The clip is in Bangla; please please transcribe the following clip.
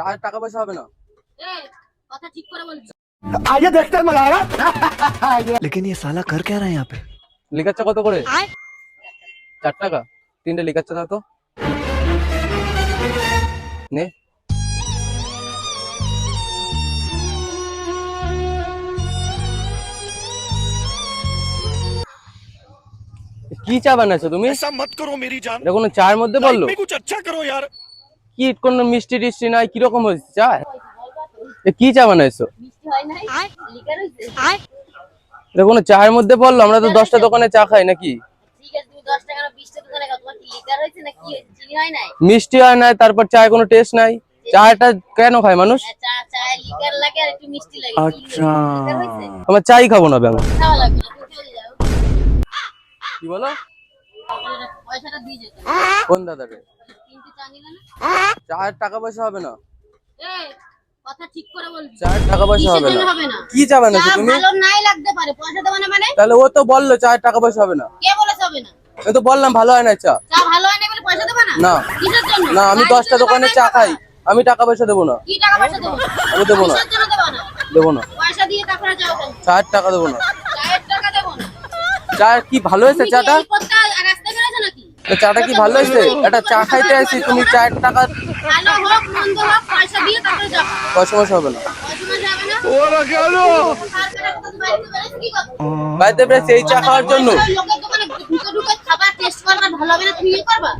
চার টাকা পয়সা হবে না। কথা ঠিক করে বলবি। आइए देखते हैं मजा आएगा। लेकिन ये साला कर क्या रहा है यहाँ पे? লিখাচ্ছে কত করে? 4 টাকা। তিনটে লিখাচ্ছে দাও তো। নে। কি চা বানাইছো তুমি? ऐसा मत करो मेरी जान। এটা কোনো চায়ের মধ্যে বললো? में कुछ अच्छा करो यार। কি কোনো মিষ্টি টিষ্টি নাই, কিরকম হয়েছে চা? কি চা বানাইছো? মিষ্টি হয় নাই? লিকার হইছে? এটা কোনো চায়ের মধ্যে বললো? আমরা তো 10টা দোকানে চা খাই নাকি? ঠিক আছে, তুমি 10 টাকা না 20 টাকা দোকানে খাও, তোমার কি লিকার হইছে না কি হইছে? চিনি হয় নাই? মিষ্টি হয় না, তারপর চায়ে কোনো টেস্ট নাই। চাটা কেন খায় মানুষ? চায়ে লিকার লাগে আর একটু মিষ্টি লাগে। আচ্ছা। লিকার হইছে? আমার চাই খাবো না ব্যাং। খাওয়া লাগবে না, তুমি চলে যাও। কি বলো? পয়সাটা দিয়ে যেতে। কোন দাদারে? কিন্তু চা নিলে না? চার টাকা পয়সা হবে না। কথা ঠিক করে বলবি। 4 টাকা পয়সা হবে কিসের জন্য না। হবে না? কি চা বানাইছো চা তুমি? ভালো নাই লাগতে পারে, পয়সা দেব না মানে? তাহলে ও তো বললো 4 টাকা পয়সা হবে না। কে বলেছে হবে না? আমি তো বললাম ভালো হয় না চা। চা ভালো হয় না বলে পয়সা দেব না? না। কিসের জন্য? না, আমি 10টা দোকানে চা খাই, আমি টাকা পয়সা দেবো না। কি টাকা পয়সা দেব? আমি দেবো না। কিসের জন্য দেব না? দেবো না। পয়সা দিয়ে তারপরে যাও কেন? 4 টাকা দেবো না। চায়ের টাকা দেব না। চা কি ভালো হয়েছে তুমি চাটা? কি এই পথটা রাস্তায় বেরোছো নাকি? তো চাটা কি ভালো হয়েছে? একটা চা খাইতে আসি, তুমি 4 টাকা ভালো হোক মন্দ হোক পয়সা দিয়ে তারপরে যাও। পয়সা পয়সা হবে না। পয়সা যাবে না? ওরা গেল। তারপরে কথা বাইরে বেরোছো কি কথা? বাইতে বেশ এই চা খাওয়ার জন্য। লোকের দোকানে ঢুকে ঢুকে খাবার টেস্ট করবা, ভালো হবে না তুমি কি করবা?